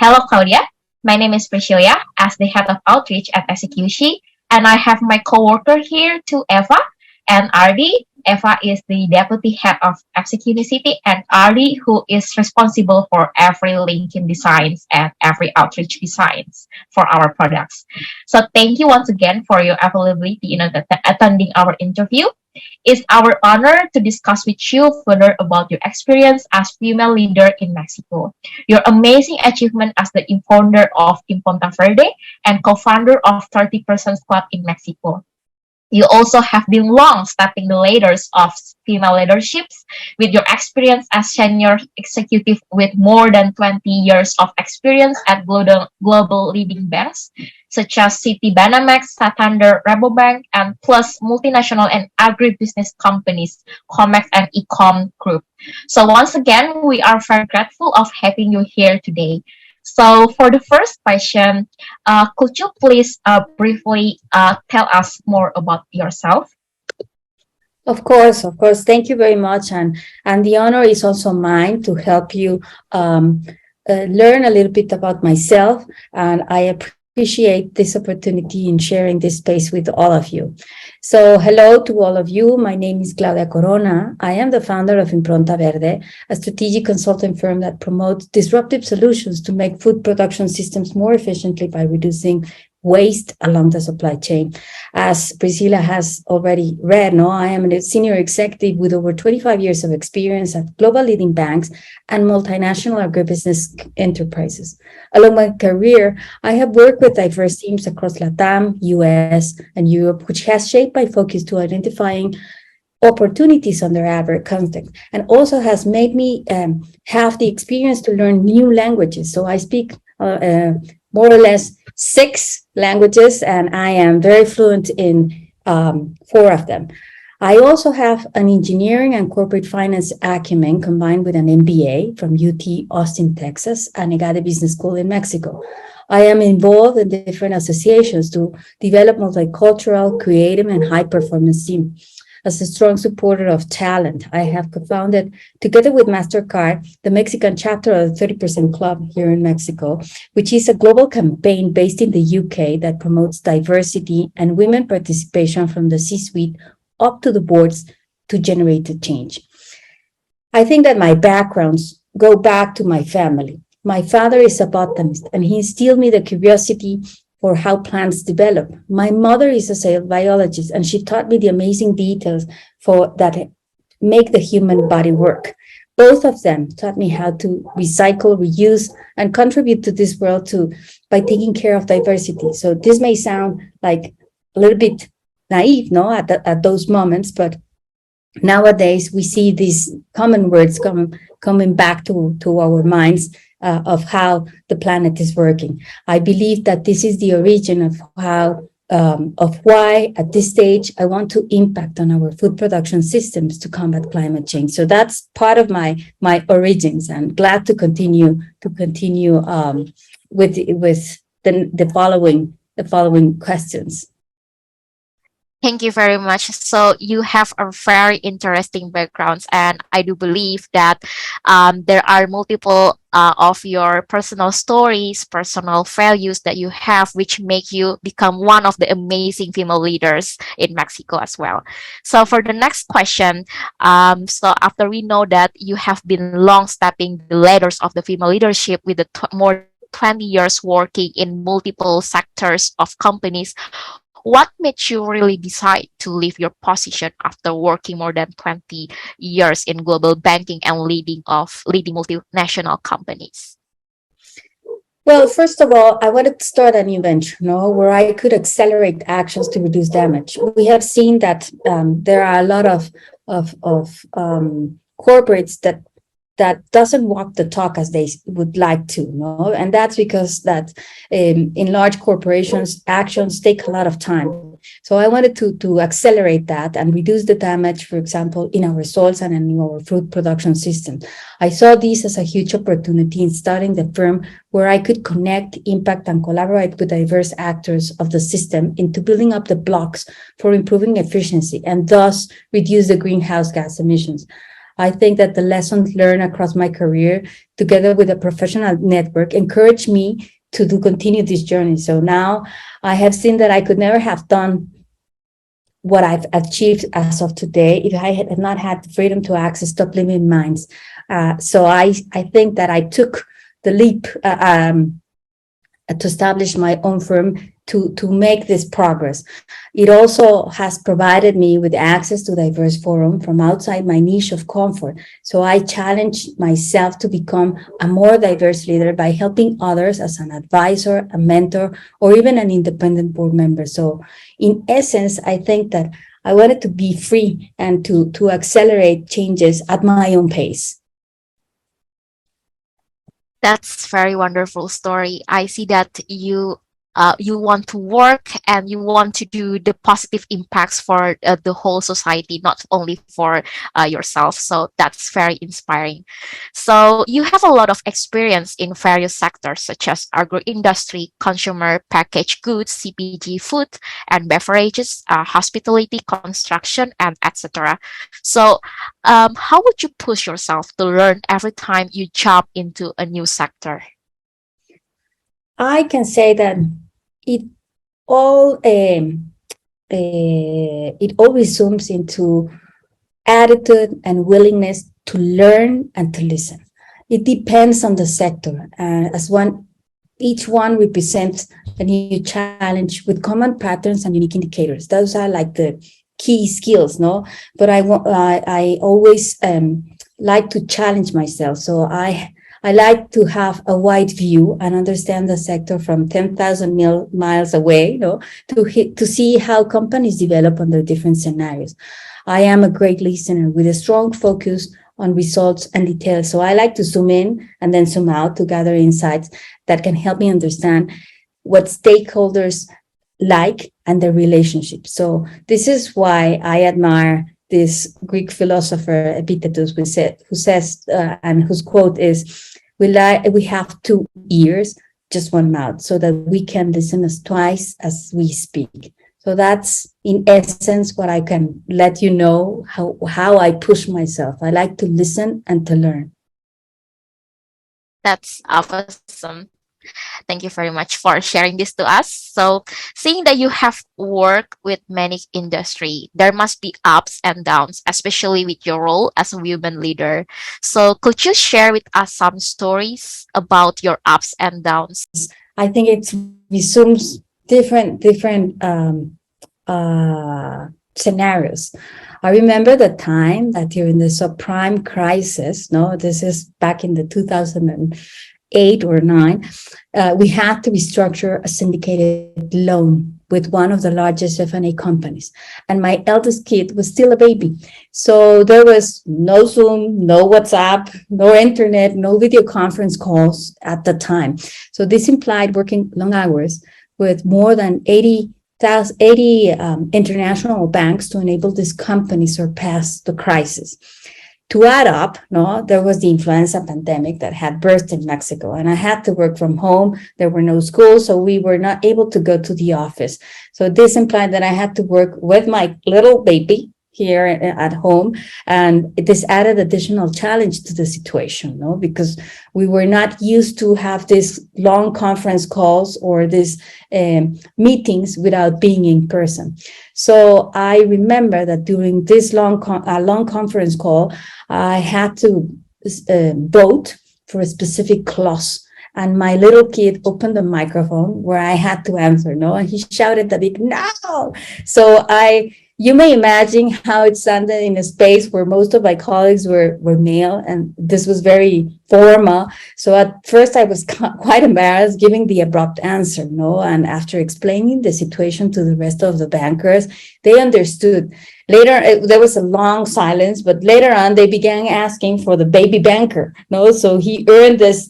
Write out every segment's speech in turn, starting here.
Hello, Claudia. My name is Priscilia as the head of outreach at ExecuShe, and I have my coworker here too, Eva and Ardi. Eva is the deputy head of ExecuShe, and Ardi, who is responsible for every LinkedIn designs and every outreach designs for our products. So thank you once again for your availability, attending our interview. It's our honor to discuss with you further about your experience as female leader in Mexico, your amazing achievement as the founder of Imponta Verde and co-founder of 30% Club in Mexico. You also have been long stepping the ladders of female leaderships with your experience as senior executive with more than 20 years of experience at global leading banks such as Citibanamex, Santander, Rabobank, and plus multinational and agribusiness companies, Comex and Ecom Group. So once again, we are very grateful of having you here today. So for the first question, could you please briefly tell us more about yourself? Of course, of course. Thank you very much. And the honor is also mine to help you learn a little bit about myself. And I appreciate this opportunity in sharing this space with all of you. So hello to all of you. My name is Claudia Corona. I am the founder of Impronta Verde, a strategic consulting firm that promotes disruptive solutions to make food production systems more efficiently by reducing waste along the supply chain. As Priscilla has already read, I am a senior executive with over 25 years of experience at global leading banks and multinational agribusiness enterprises. Along my career, I have worked with diverse teams across LATAM, US, and Europe, which has shaped my focus to identifying opportunities under adverse context, and also has made me have the experience to learn new languages. So I speak more or less 6 languages, and I am very fluent in 4 of them. I also have an engineering and corporate finance acumen combined with an MBA from UT Austin, Texas, and EGADE Business School in Mexico. I am involved in different associations to develop multicultural, creative, and high-performance teams. As a strong supporter of talent, I have co-founded, together with MasterCard, the Mexican chapter of the 30% Club here in Mexico, which is a global campaign based in the UK that promotes diversity and women participation from the C-suite up to the boards to generate the change. I think that my backgrounds go back to my family. My father is a botanist, and he instilled me the curiosity for how plants develop. My mother is a cell biologist, and she taught me the amazing details that make the human body work. Both of them taught me how to recycle, reuse, and contribute to this world by taking care of diversity. So this may sound like a little bit naive, at those moments, but nowadays we see these common words coming back to our minds of how the planet is working. I believe that this is the origin of why at this stage I want to impact on our food production systems to combat climate change. So that's part of my origins, and glad to continue with the following questions. Thank you very much. So you have a very interesting background, and I do believe that there are multiple of your personal stories, personal values that you have, which make you become one of the amazing female leaders in Mexico as well. So for the next question, so after we know that you have been long stepping the ladders of the female leadership with the more 20 years working in multiple sectors of companies, what made you really decide to leave your position after working more than 20 years in global banking and leading multinational companies? Well, first of all, I wanted to start a new venture, where I could accelerate actions to reduce damage. We have seen that there are a lot of corporates that doesn't walk the talk as they would like to, and that's because that in large corporations, actions take a lot of time. So I wanted to accelerate that and reduce the damage, for example, in our soils and in our food production system. I saw this as a huge opportunity in starting the firm where I could connect, impact, and collaborate with diverse actors of the system into building up the blocks for improving efficiency and thus reduce the greenhouse gas emissions. I think that the lessons learned across my career, together with a professional network, encouraged me to do continue this journey. So now I have seen that I could never have done what I've achieved as of today if I had not had the freedom to access top limit minds. So I think that I took the leap to establish my own firm to make this progress. It also has provided me with access to diverse forum from outside my niche of comfort. So I challenge myself to become a more diverse leader by helping others as an advisor, a mentor, or even an independent board member. So in essence, I think that I wanted to be free and to accelerate changes at my own pace. That's very wonderful story. I see that you want to work and you want to do the positive impacts for the whole society, not only for yourself. So that's very inspiring. So you have a lot of experience in various sectors such as agro industry, consumer packaged goods, CPG, food and beverages, hospitality, construction, and etc. So how would you push yourself to learn every time you jump into a new sector? I can say that it all it always zooms into attitude and willingness to learn and to listen. It depends on the sector, as one each one represents a new challenge with common patterns and unique indicators. Those are like the key skills, no? But I always like to challenge myself. So I like to have a wide view and understand the sector from 10,000 miles away, no, to see how companies develop under different scenarios. I am a great listener with a strong focus on results and details. So I like to zoom in and then zoom out to gather insights that can help me understand what stakeholders like and their relationship. So this is why I admire this Greek philosopher Epictetus, who says, and whose quote is, we have two ears, just one mouth, so that we can listen as twice as we speak. So that's in essence what I can let you know how I push myself. I like to listen and to learn. That's awesome. Thank you very much for sharing this to us. So, seeing that you have worked with many industry, there must be ups and downs, especially with your role as a women leader. So, could you share with us some stories about your ups and downs? I think it resumes different scenarios. I remember the time that during the subprime crisis, no, this is back in the 2008 or 9, we had to restructure a syndicated loan with one of the largest F&A companies. And my eldest kid was still a baby. So there was no Zoom, no WhatsApp, no internet, no video conference calls at the time. So this implied working long hours with more than 80 international banks to enable this company surpass the crisis. To add up, no, there was the influenza pandemic that had burst in Mexico, and I had to work from home. There were no schools, so we were not able to go to the office. So this implied that I had to work with my little baby here at home, and this added additional challenge to the situation, no, because we were not used to have these long conference calls or these meetings without being in person. So I remember that during this long conference call, I had to vote for a specific clause. And my little kid opened the microphone where I had to answer, no, and he shouted a big no. So you may imagine how it sounded in a space where most of my colleagues were male, and this was very formal. So at first I was quite embarrassed giving the abrupt answer, no? And after explaining the situation to the rest of the bankers, they understood. Later, there was a long silence, but later on they began asking for the baby banker, no? So he earned these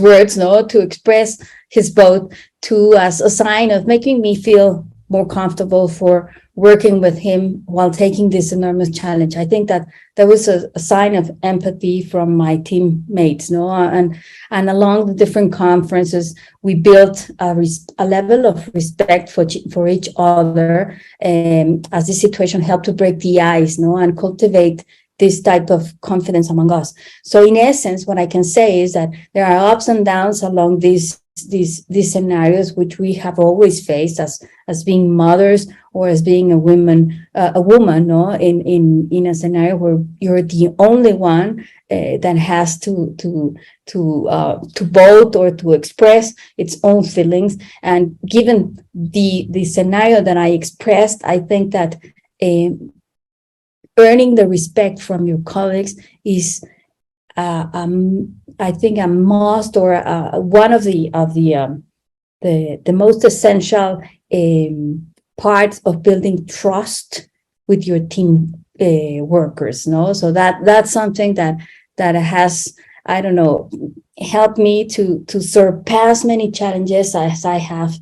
words, no, to express his vote to as a sign of making me feel more comfortable for working with him while taking this enormous challenge. I think that there was a sign of empathy from my teammates, no, and along the different conferences, we built a level of respect for each other, as this situation helped to break the ice, no, and cultivate this type of confidence among us. So in essence, what I can say is that there are ups and downs along these scenarios which we have always faced as being mothers or as being a woman, no, in a scenario where you're the only one that has to vote or to express its own feelings. And given the scenario that I expressed, I think that earning the respect from your colleagues is, I think, a must, or one of the most essential parts of building trust with your team workers. No, so that's something that has, I don't know, helped me to surpass many challenges as I have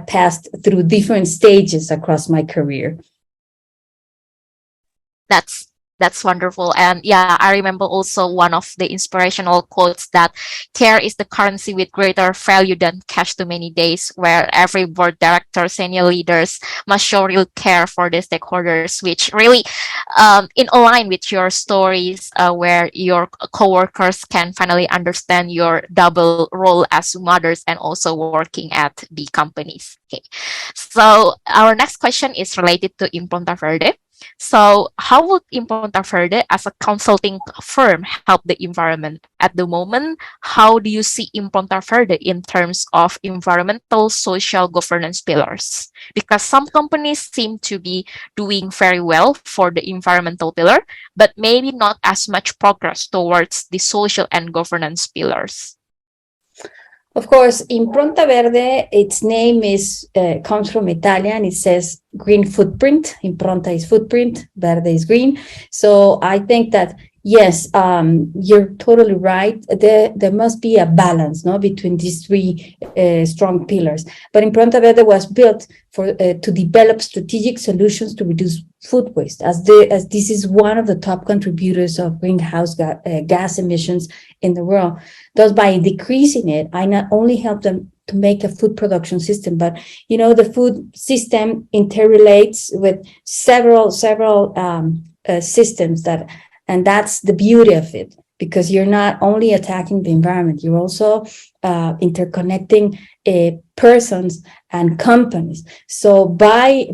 passed through different stages across my career. That's wonderful. And yeah, I remember also one of the inspirational quotes that care is the currency with greater value than cash to many days, where every board director, senior leaders must show real care for the stakeholders, which really in align with your stories, where your coworkers can finally understand your double role as mothers and also working at the companies. Okay. So our next question is related to Impronta Verde. So, how would Impronta Verde as a consulting firm help the environment at the moment? How do you see Impronta Verde in terms of environmental, social governance pillars? Because some companies seem to be doing very well for the environmental pillar, but maybe not as much progress towards the social and governance pillars. Of course, Impronta Verde, its name comes from Italian. It says green footprint. Impronta is footprint, Verde is green. So I think that, yes, you're totally right. There must be a balance, no, between these three strong pillars. But Impronta Verde was built to develop strategic solutions to reduce food waste, as this is one of the top contributors of greenhouse gas emissions in the world. Thus, by decreasing it, I not only help them to make a food production system, but the food system interrelates with several systems and that's the beauty of it, because you're not only attacking the environment, you're also interconnecting persons and companies. So by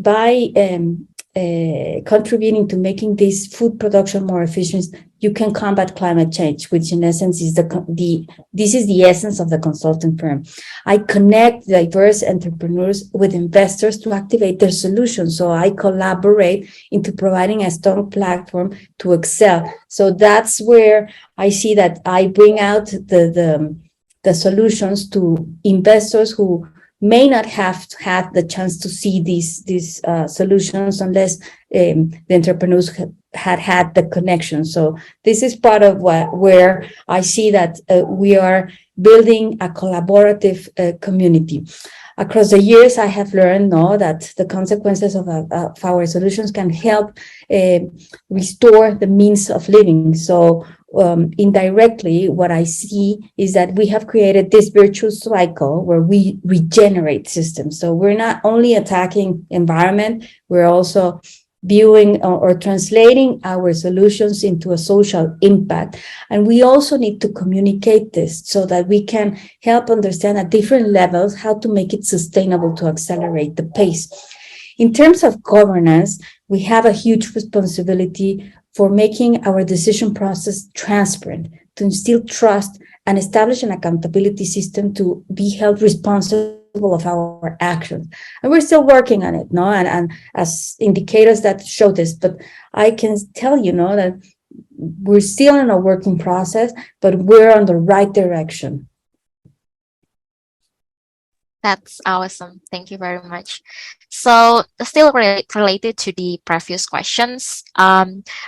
contributing to making this food production more efficient, you can combat climate change, which in essence is this is the essence of the consultant firm. I connect diverse entrepreneurs with investors to activate their solutions. So I collaborate into providing a strong platform to excel. So that's where I see that I bring out the solutions to investors who may not have had the chance to see these solutions unless the entrepreneurs had the connection. So this is part of where I see that we are building a collaborative community. Across the years, I have learned that the consequences of our solutions can help restore the means of living. So indirectly, what I see is that we have created this virtuous cycle where we regenerate systems. So we're not only attacking environment, we're also viewing or translating our solutions into a social impact. And we also need to communicate this so that we can help understand at different levels how to make it sustainable to accelerate the pace. In terms of governance, we have a huge responsibility for making our decision process transparent, to instill trust and establish an accountability system to be held responsible of our actions. And we're still working on it, no? And as indicators that show this, but I can tell that we're still in a working process, but we're on the right direction. That's awesome. Thank you very much. So, still related to the previous questions,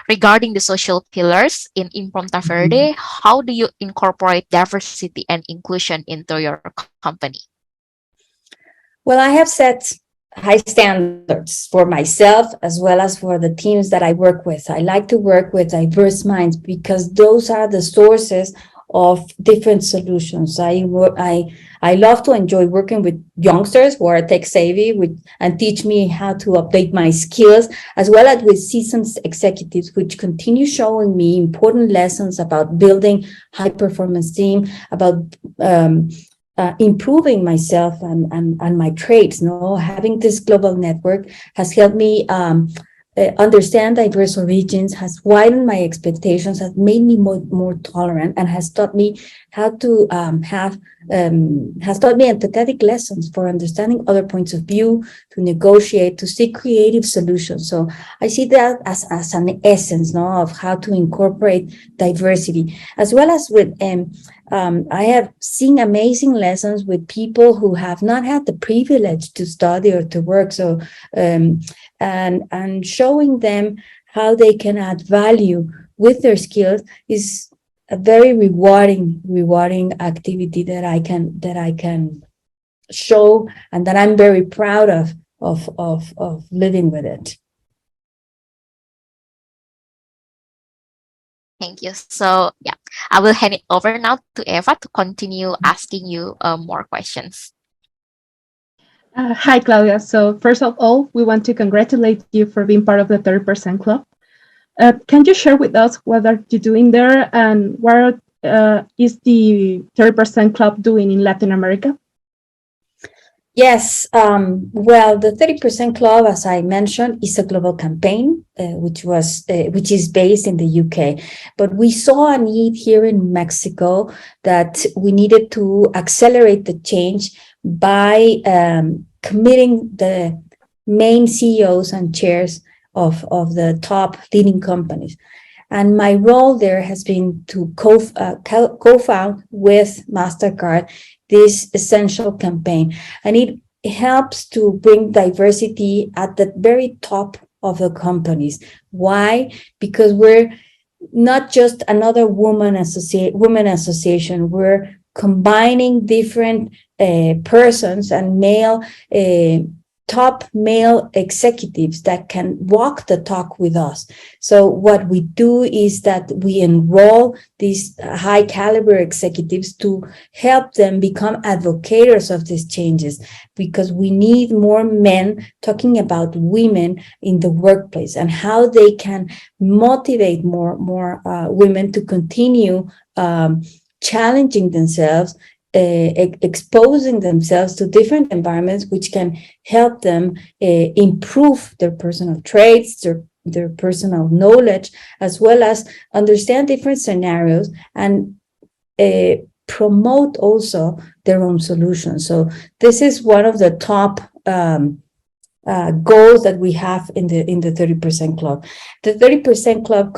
regarding the social pillars in Impronta Verde, how do you incorporate diversity and inclusion into your company? Well, I have set high standards for myself as well as for the teams that I work with. I like to work with diverse minds because those are the sources of different solutions. I love to enjoy working with youngsters who are tech savvy and teach me how to update my skills, as well as with seasoned executives, which continue showing me important lessons about building high performance team, about improving myself and my traits. No, having this global network has helped me understand diverse origins, has widened my expectations, has made me more tolerant, and has taught me how to has taught me empathetic lessons for understanding other points of view, to negotiate, to seek creative solutions. So I see that as an essence, no, of how to incorporate diversity, as well as with I have seen amazing lessons with people who have not had the privilege to study or to work. So and showing them how they can add value with their skills is a very rewarding activity that I can show, and that I'm very proud of living with it. Thank you. So yeah, I will hand it over now to Eva to continue asking you more questions. Hi, Claudia. So first of all, we want to congratulate you for being part of the 30% Club. Can you share with us what are you doing there, and what is the 30% Club doing in Latin America? Yes, well, the 30% Club, as I mentioned, is a global campaign, which is based in the UK. But we saw a need here in Mexico that we needed to accelerate the change by committing the main CEOs and chairs of the top leading companies. And my role there has been to co-found with MasterCard this essential campaign. And it helps to bring diversity at the very top of the companies. Why? Because we're not just another women association. We're combining different persons and top male executives that can walk the talk with us. So what we do is that we enroll these high caliber executives to help them become advocates of these changes, because we need more men talking about women in the workplace and how they can motivate more women to continue challenging themselves, exposing themselves to different environments which can help them improve their personal traits, their personal knowledge, as well as understand different scenarios and promote also their own solutions. So this is one of the top goals that we have in the 30% Club. The 30% Club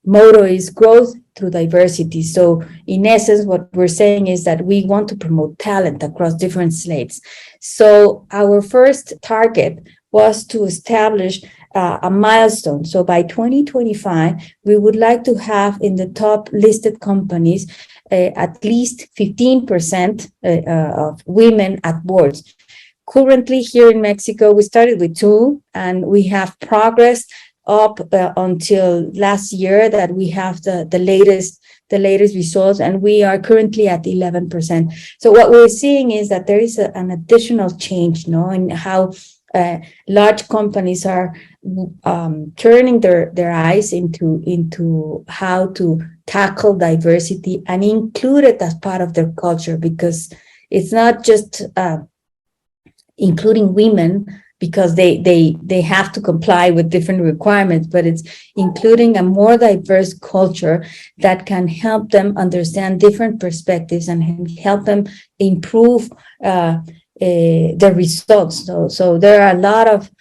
motto is growth through diversity. So in essence, what we're saying is that we want to promote talent across different slates. So our first target was to establish a milestone. So by 2025, we would like to have in the top listed companies at least 15% of women at boards. Currently here in Mexico, we started with 2, and we have progressed up until last year that we have the latest results, and we are currently at 11%. So what we're seeing is that there is an additional change, in how large companies are turning their eyes into how to tackle diversity and include it as part of their culture, because it's not just including women because they have to comply with different requirements, but it's including a more diverse culture that can help them understand different perspectives and help them improve the results. So there are a lot of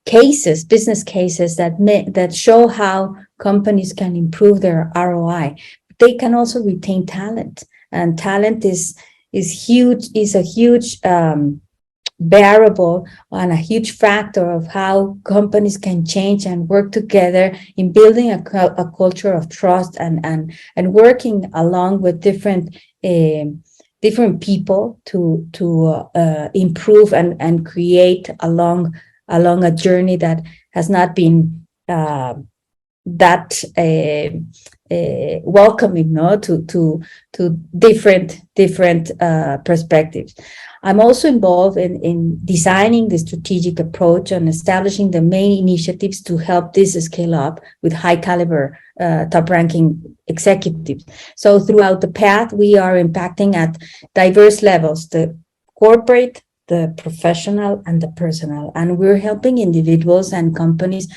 cases, business cases that show how companies can improve their ROI. They can also retain talent. And talent is a huge variable and a huge factor of how companies can change and work together in building a culture of trust and working along with different different people to improve and create along a journey that has not been that welcoming, no, to different perspectives. I'm also involved in designing the strategic approach and establishing the main initiatives to help this scale up with high caliber, top ranking executives. So throughout the path, we are impacting at diverse levels: the corporate, the professional, and the personal. And we're helping individuals and companies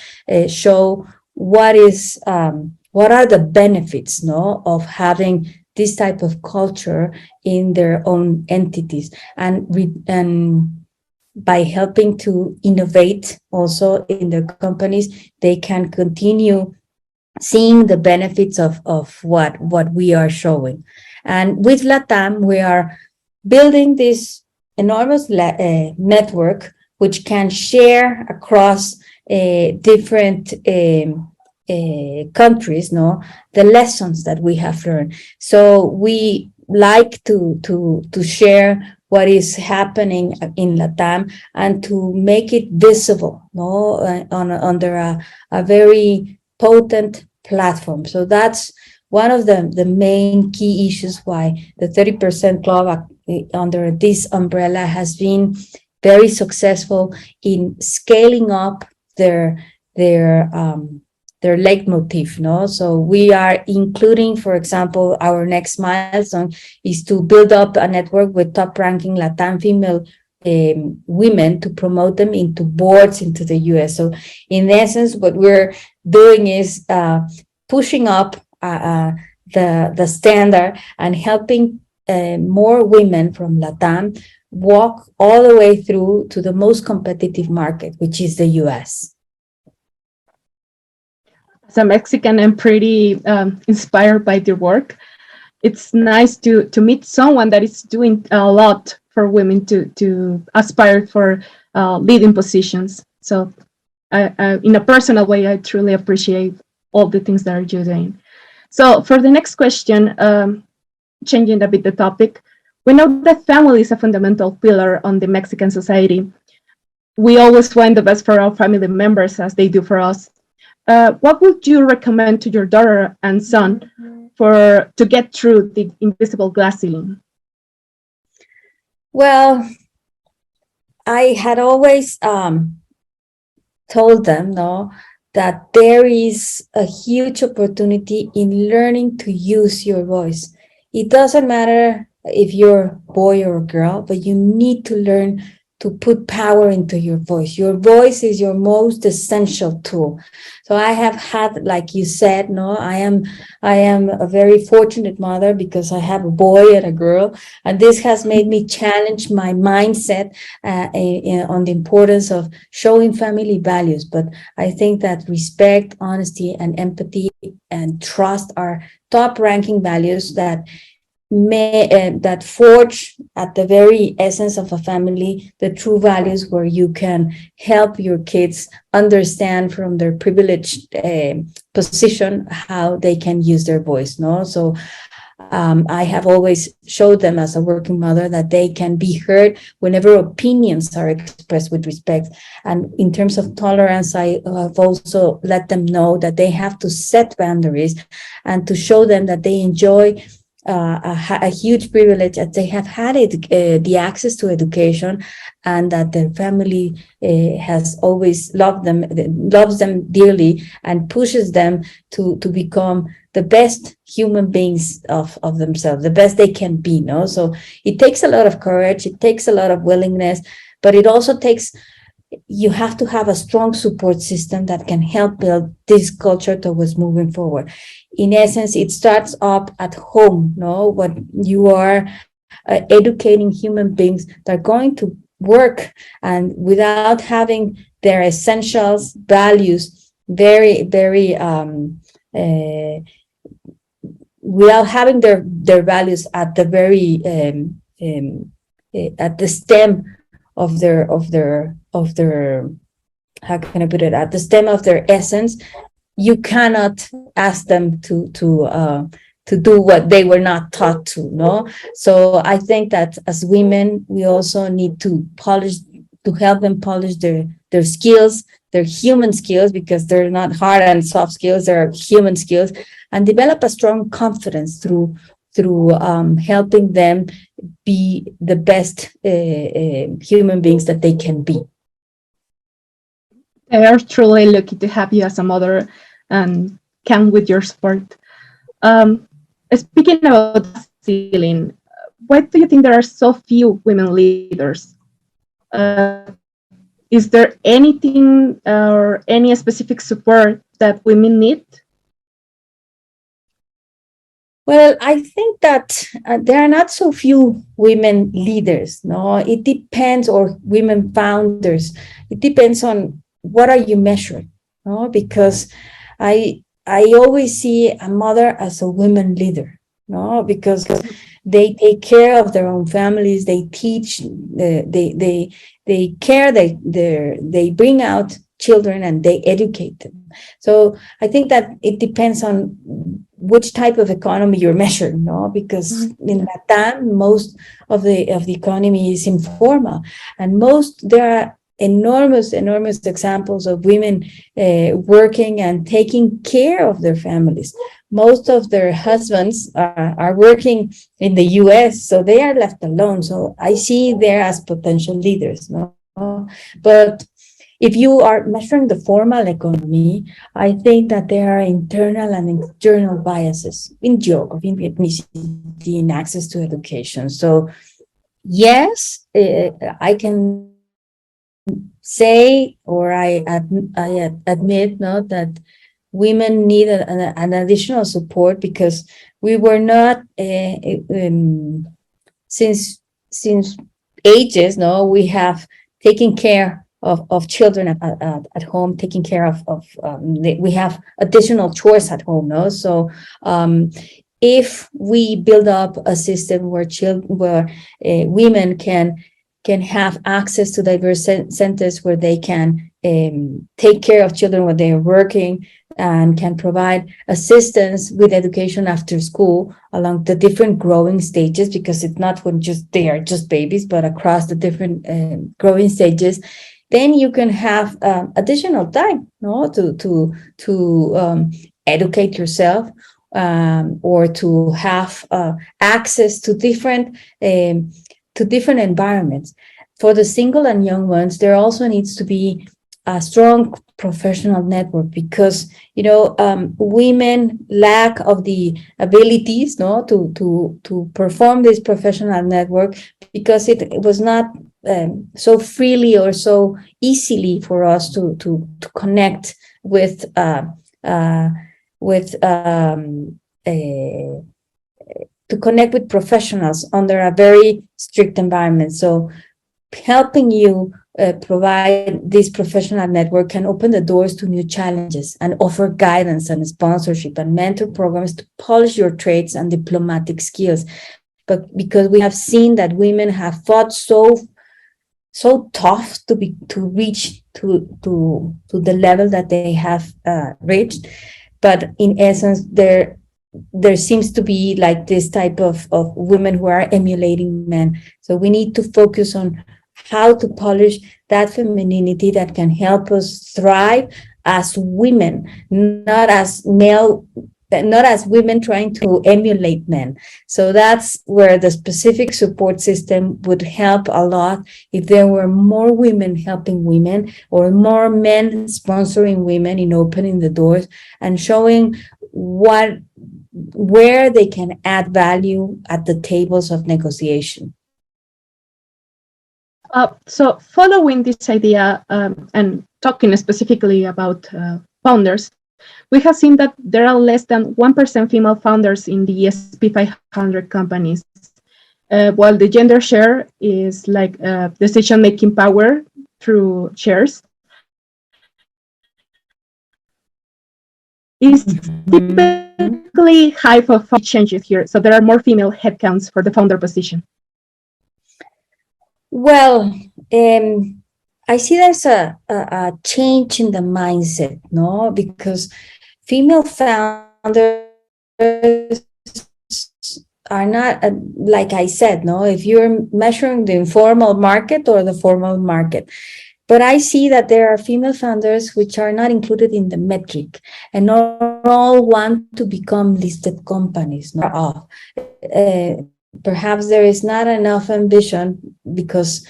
show what are the benefits, no, of having this type of culture in their own entities, and by helping to innovate also in their companies, they can continue seeing the benefits of what we are showing. And with LATAM, we are building this enormous network which can share across different countries, no, the lessons that we have learned. So we like to share what is happening in LATAM and to make it visible, no, under a very potent platform. So that's one of the main key issues why the 30% Club under this umbrella has been very successful in scaling up their leitmotif, no? So we are including, for example, our next milestone is to build up a network with top-ranking Latin female women to promote them into boards into the US. So in essence, what we're doing is pushing up the standard and helping more women from LATAM walk all the way through to the most competitive market, which is the US. As a Mexican, I'm pretty inspired by your work. It's nice to meet someone that is doing a lot for women to aspire for leading positions. So in a personal way, I truly appreciate all the things that you're doing. So for the next question, changing a bit the topic, we know that family is a fundamental pillar on the Mexican society. We always want the best for our family members as they do for us. What would you recommend to your daughter and son to get through the invisible glass ceiling? Well, I had always told them, no, that there is a huge opportunity in learning to use your voice. It doesn't matter if you're a boy or a girl, but you need to learn to put power into your voice. Your voice is your most essential tool. So I have had, like you said, no, I am a very fortunate mother because I have a boy and a girl, and this has made me challenge my mindset on the importance of showing family values. But I think that respect, honesty, and empathy and trust are top-ranking values that that forge at the very essence of a family the true values, where you can help your kids understand from their privileged position how they can use their voice, no? So I have always showed them as a working mother that they can be heard whenever opinions are expressed with respect. And in terms of tolerance, I have also let them know that they have to set boundaries and to show them that they enjoy a huge privilege, that they have had the access to education, and that their family has always loves them dearly, and pushes them to become the best human beings of themselves, the best they can be. No, so it takes a lot of courage, it takes a lot of willingness, but it also takes. You have to have a strong support system that can help build this culture towards moving forward. In essence, it starts up at home, no? When you are educating human beings that are going to work, and without having their essentials, values, very, very, without having their values at the very, at the stem of their how can I put it, at the stem of their essence, you cannot ask them to do what they were not taught to, no? So I think that as women, we also need to help them polish their skills, their human skills, because they're not hard and soft skills, they're human skills, and develop a strong confidence through helping them be the best human beings that they can be. They are truly lucky to have you as a mother and count with your support. Speaking about ceiling, why do you think there are so few women leaders? Is there anything or any specific support that women need? Well, I think that there are not so few women leaders. No, it depends, or women founders. It depends on what are you measuring. No, because I always see a mother as a women leader. No, because they take care of their own families. They teach. They care. They bring out children and they educate them. So I think that it depends on which type of economy you're measuring, no? Because in Latam, most of the economy is informal, and there are enormous examples of women working and taking care of their families. Most of their husbands are working in the US, so they are left alone. So I see there as potential leaders, no? But if you are measuring the formal economy, I think that there are internal and external biases in geography, in ethnicity, in access to education. So yes, I can say, or I admit, no, that women need an additional support, because we were not since ages, no, we have taken care of children at home, taking care of we have additional chores at home, no? So if we build up a system where women can have access to diverse centers where they can take care of children when they are working, and can provide assistance with education after school along the different growing stages, because it's not when they are just babies, but across the different growing stages, then you can have additional time, no, to educate yourself, or to have access to different environments. For the single and young ones, there also needs to be a strong professional network, because women lack of the abilities, no, to perform this professional network, because it was not so freely or so easily for us to connect with to connect with professionals under a very strict environment. So helping you provide this professional network can open the doors to new challenges and offer guidance and sponsorship and mentor programs to polish your traits and diplomatic skills. But because we have seen that women have fought so tough to reach to the level that they have reached, but in essence there seems to be like this type of women who are emulating men. So we need to focus on how to polish that femininity that can help us thrive as women, not as women trying to emulate men. So that's where the specific support system would help a lot, if there were more women helping women, or more men sponsoring women in opening the doors and showing where they can add value at the tables of negotiation. So following this idea, and talking specifically about founders, we have seen that there are less than 1% female founders in the S&P 500 companies, while the gender share is like decision-making power through shares. Is typically high for changes here, so there are more female headcounts for the founder position. Well, I see there's a change in the mindset, no? Because female founders are not, like I said, no, if you're measuring the informal market or the formal market. But I see that there are female founders which are not included in the metric, and not all want to become listed companies. Not all. Perhaps there is not enough ambition because,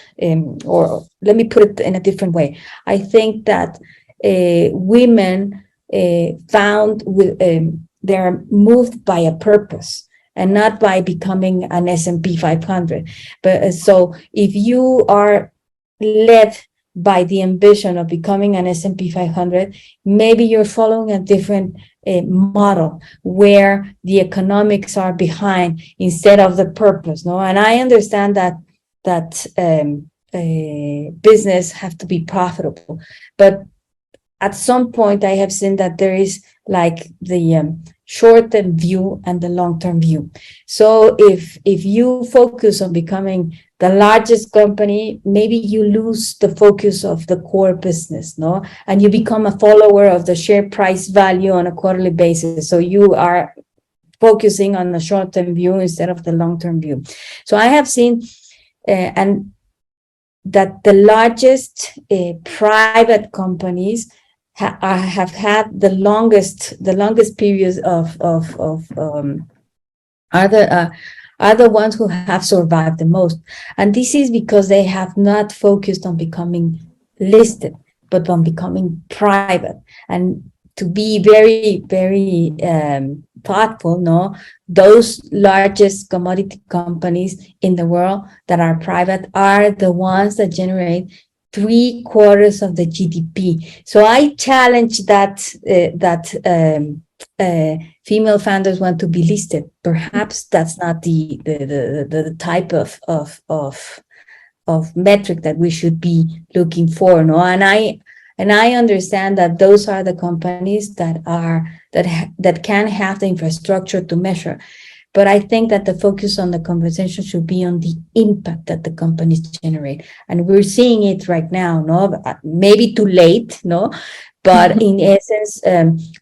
or let me put it in a different way. I think that women found with they're moved by a purpose and not by becoming an S&P 500. But so if you are led by the ambition of becoming an S&P 500, maybe you're following a different model where the economics are behind instead of the purpose. No, and I understand that business have to be profitable, but at some point I have seen that there is like the short-term view and the long-term view. So if you focus on becoming the largest company, maybe you lose the focus of the core business, no? And you become a follower of the share price value on a quarterly basis. So you are focusing on the short-term view instead of the long-term view. So I have seen and that the largest private companies have had the longest periods of are the ones who have survived the most. And this is because they have not focused on becoming listed, but on becoming private. And to be very, very thoughtful, no, those largest commodity companies in the world that are private are the ones that generate 3/4 of the GDP. So I challenge that female founders want to be listed. Perhaps that's not the type of metric that we should be looking for. No, and I understand that those are the companies that can have the infrastructure to measure. But I think that the focus on the conversation should be on the impact that the companies generate. And we're seeing it right now, no? Maybe too late, no? But in essence,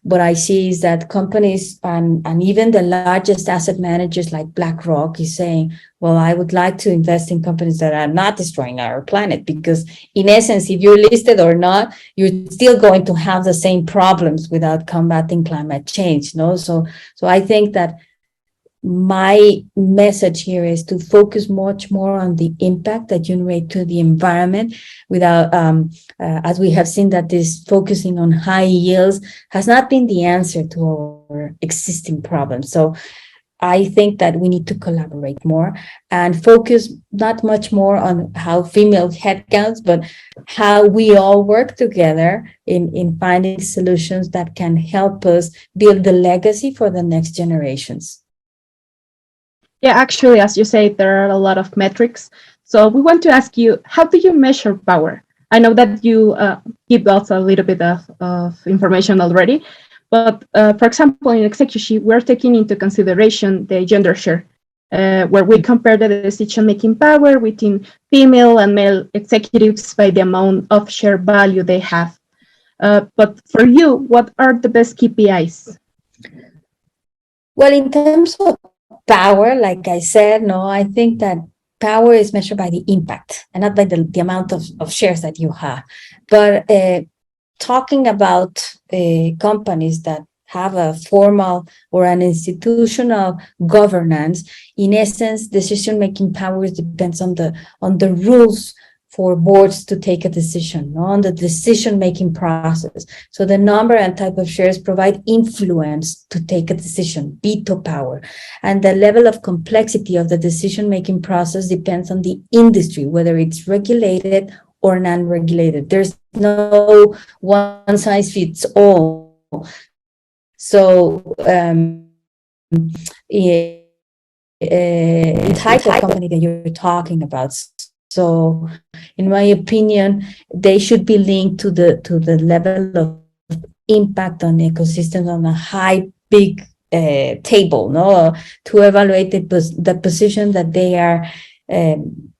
what I see is that companies and even the largest asset managers like BlackRock is saying, well, I would like to invest in companies that are not destroying our planet, because in essence, if you're listed or not, you're still going to have the same problems without combating climate change, no? So I think that my message here is to focus much more on the impact that you generate to the environment without, as we have seen, that this focusing on high yields has not been the answer to our existing problems. So I think that we need to collaborate more and focus not much more on how female headcounts, but how we all work together in finding solutions that can help us build the legacy for the next generations. Yeah, actually, as you say, there are a lot of metrics. So we want to ask you, how do you measure power? I know that you give us a little bit of information already, but for example, in ExecuShe's, we're taking into consideration the gender share, where we compare the decision-making power within female and male executives by the amount of share value they have. But for you, what are the best KPIs? Well, in terms of power, like I said, no, I think that power is measured by the impact and not by the amount of shares that you have. But talking about companies that have a formal or an institutional governance, in essence, decision-making powers depends on the rules for boards to take a decision, no? On the decision-making process. So the number and type of shares provide influence to take a decision, veto power. And the level of complexity of the decision-making process depends on the industry, whether it's regulated or non-regulated. There's no one size fits all. So type of company that you're talking about. So in my opinion, they should be linked to the level of impact on the ecosystem on a big table, no, to evaluate the position that they are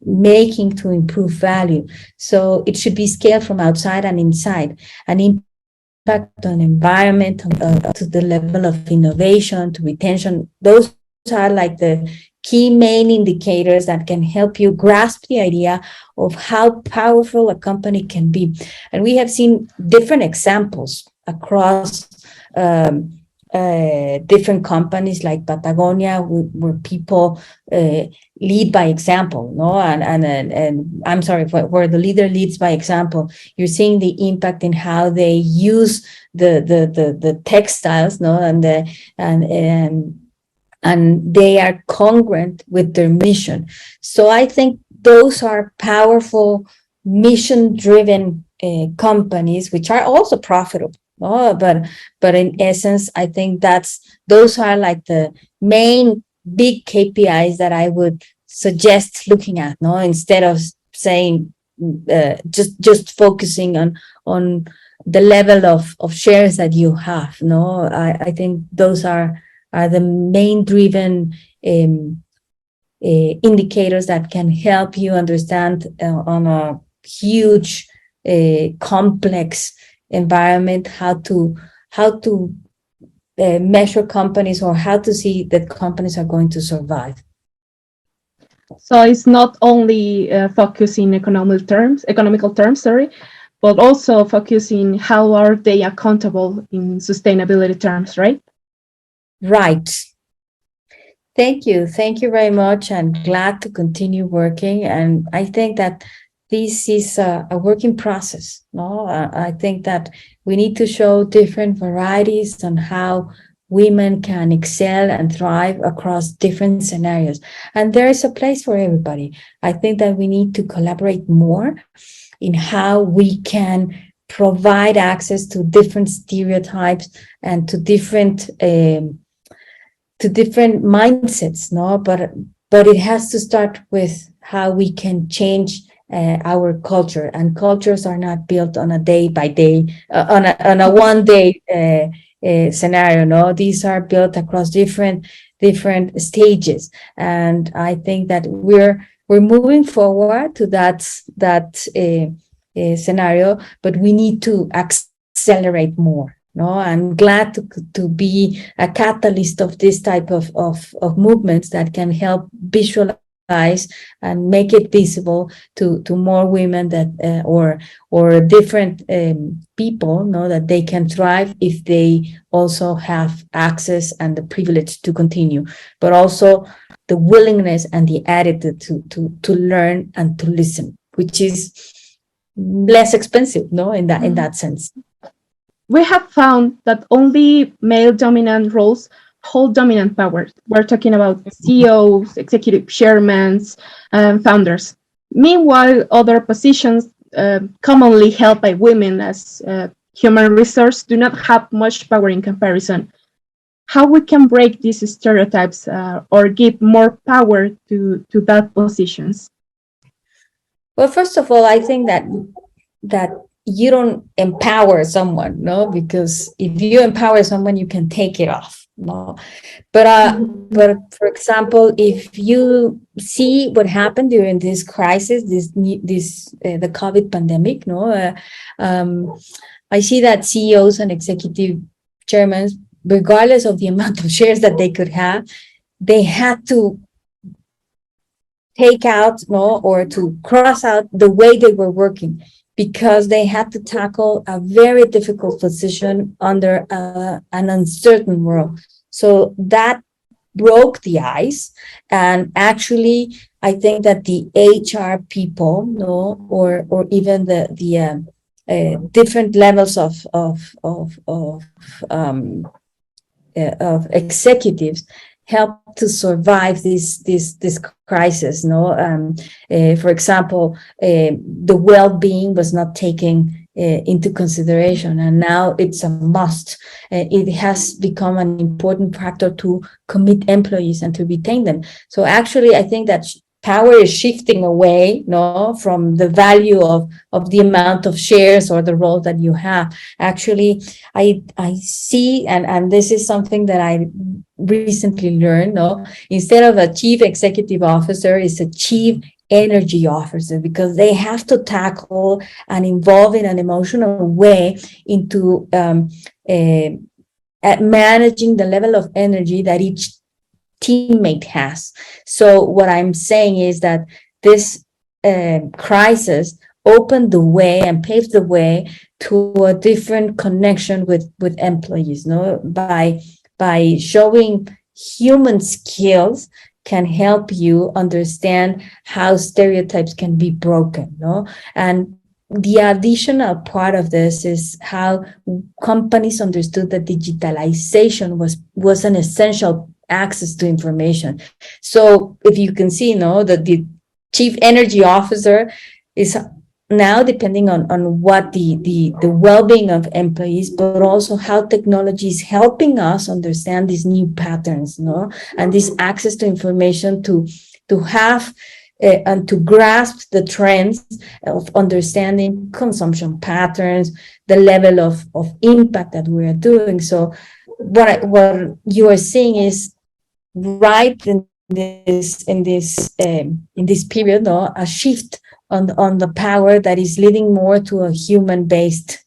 making to improve value. So it should be scaled from outside and inside, an impact on environment, to the level of innovation, to retention. Those are like the key main indicators that can help you grasp the idea of how powerful a company can be. And we have seen different examples across different companies like Patagonia, where people lead by example, no, and I'm sorry, where the leader leads by example. You're seeing the impact in how they use the textiles, no, and they are congruent with their mission. So I think those are powerful mission-driven companies, which are also profitable. Oh, but in essence, I think those are like the main big KPIs that I would suggest looking at. No, instead of saying just focusing on the level of shares that you have. No, I think those are the main driven indicators that can help you understand on a huge, complex environment how to measure companies, or how to see that companies are going to survive. So it's not only focusing economical terms, sorry, but also focusing how are they accountable in sustainability terms, right? Right. Thank you very much, and glad to continue working. And I think that this is a working process. No, I think that we need to show different varieties on how women can excel and thrive across different scenarios. And there is a place for everybody. I think that we need to collaborate more in how we can provide access to different stereotypes and to different mindsets, no, but it has to start with how we can change our culture, and cultures are not built on a day by day, on a 1 day scenario. No, these are built across different stages, and I think that we're moving forward to that scenario, but we need to accelerate more. No, I'm glad to be a catalyst of this type of movements that can help visualize and make it visible to more women that or different people know that they can thrive if they also have access and the privilege to continue, but also the willingness and the attitude to learn and to listen, which is less expensive, no, in that sense. We have found that only male dominant roles hold dominant power. We're talking about CEOs, executive chairmen, founders. Meanwhile, other positions commonly held by women as human resource do not have much power in comparison. How we can break these stereotypes or give more power to that positions? Well, first of all, I think that you don't empower someone, no, because if you empower someone, you can take it off, no. But for example, if you see what happened during this crisis, the COVID pandemic, no, I see that CEOs and executive chairmen, regardless of the amount of shares that they could have, they had to take out, no, or to cross out the way they were working, because they had to tackle a very difficult position under an uncertain world. So that broke the ice. And actually, I think that the HR people, no, or even the different levels of executives help to survive this crisis. No, for example, the well-being was not taken into consideration, and now it's a must. It has become an important factor to commit employees and to retain them. So actually, I think that power is shifting away, no, from the value of the amount of shares or the role that you have. Actually, I see, and this is something that I recently learned, no, instead of a chief executive officer, is a chief energy officer, because they have to tackle and involve in an emotional way into at managing the level of energy that each teammate has. So what I'm saying is that this crisis opened the way and paved the way to a different connection with employees, no, by showing human skills can help you understand how stereotypes can be broken, no? And the additional part of this is how companies understood that digitalization was an essential access to information. So if you can see, no, that the chief energy officer is now depending on what the well-being of employees, but also how technology is helping us understand these new patterns, no, and this access to information to have and to grasp the trends of understanding consumption patterns, the level of impact that we are doing. So what you are seeing is right in this period, no, a shift on the power that is leading more to a human-based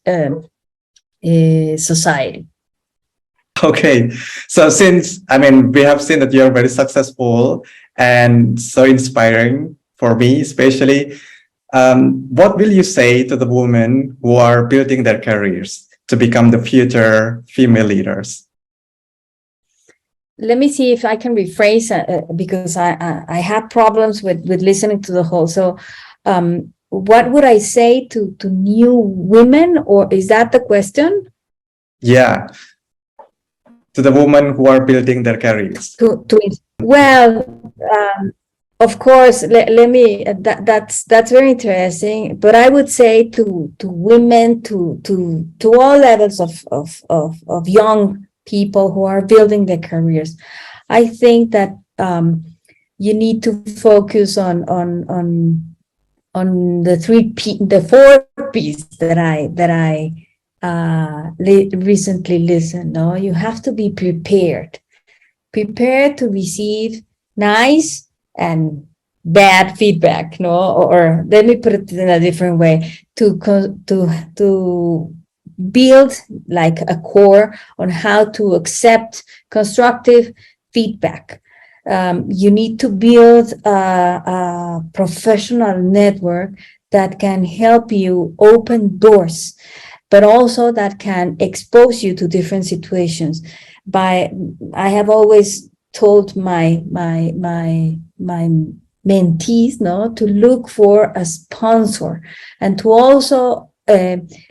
society. Okay, so since we have seen that you're very successful and so inspiring for me, especially, what will you say to the women who are building their careers to become the future female leaders? Let me see if I can rephrase because I have problems with listening to the whole. So, what would I say to new women, or is that the question? Yeah, to the women who are building their careers. Well, of course, let me. That's very interesting. But I would say to women, to all levels of young people who are building their careers, I think that you need to focus on the 4 P's that I recently listened. No, you have to be prepared to receive nice and bad feedback. No, or let me put it in a different way: to build like a core on how to accept constructive feedback. You need to build a professional network that can help you open doors, but also that can expose you to different situations. I have always told my mentees, no, to look for a sponsor and to also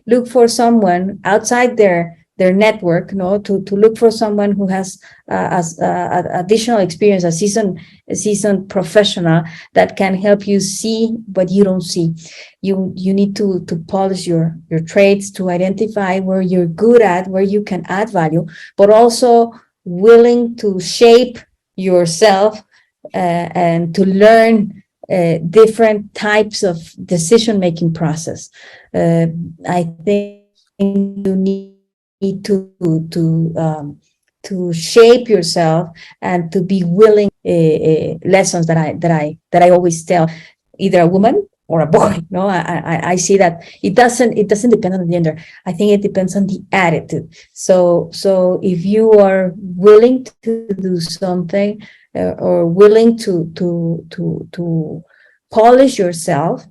look for someone outside their network, no, to look for someone who has additional experience, a seasoned professional that can help you see what you don't see. You need to polish your traits, to identify where you're good at, where you can add value, but also willing to shape yourself and to learn different types of decision-making process. I think you need to shape yourself and to be willing. Lessons that I always tell either a woman or a boy. No, I see that it doesn't depend on the gender. I think it depends on the attitude. So if you are willing to do something or willing to polish yourself,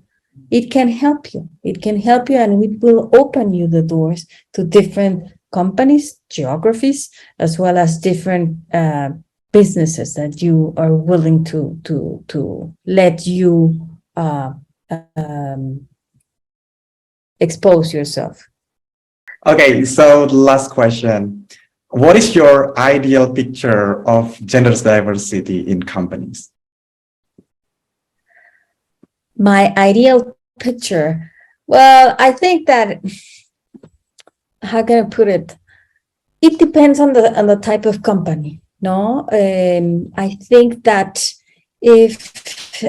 it can help you. It can help you, and it will open you the doors to different companies, geographies, as well as different businesses that you are willing to let you expose yourself. Okay, so the last question. What is your ideal picture of gender diversity in companies? My ideal picture. Well, I think that, how can I put it? It depends on the type of company. No, I think that if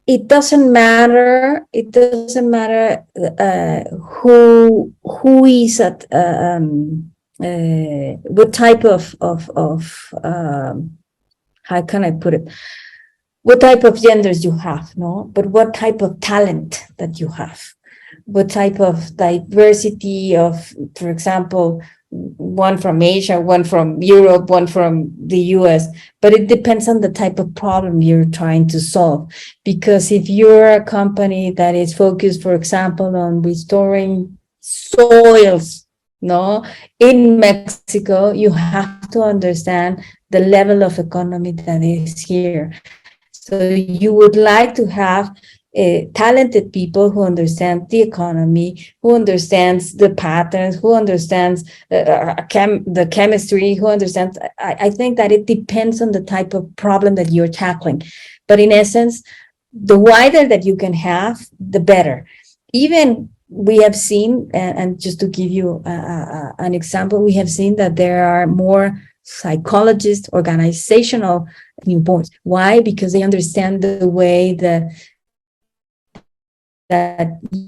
it doesn't matter who is at what type of how can I put it? What type of genders you have, no? But what type of talent that you have, what type of diversity of, for example, one from Asia, one from Europe, one from the US, but it depends on the type of problem you're trying to solve. Because if you're a company that is focused, for example, on restoring soils, no, in Mexico, you have to understand the level of economy that is here. So you would like to have talented people who understand the economy, who understands the patterns, who understands the chemistry, who understands. I think that it depends on the type of problem that you're tackling. But in essence, the wider that you can have, the better. Even we have seen, and just to give you an example, we have seen that there are more psychologists, organizational newborns. Why? Because they understand the way that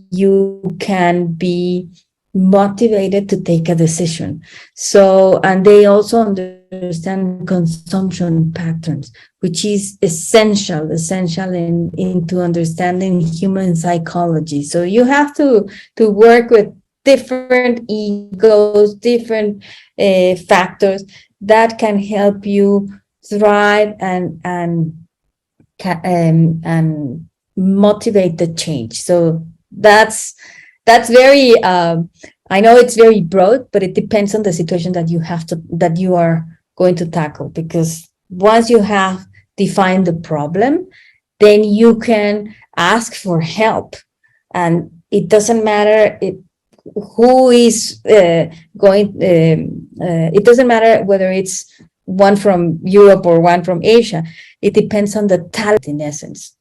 you can be motivated to take a decision. So, and they also understand consumption patterns, which is essential into understanding human psychology. So you have to work with different egos, different factors that can help you thrive and motivate the change. So that's very I know it's very broad, but it depends on the situation that you are going to tackle. Because once you have defined the problem, then you can ask for help, and it doesn't matter who is going. It doesn't matter whether it's one from Europe or one from Asia. It depends on the talent, in essence.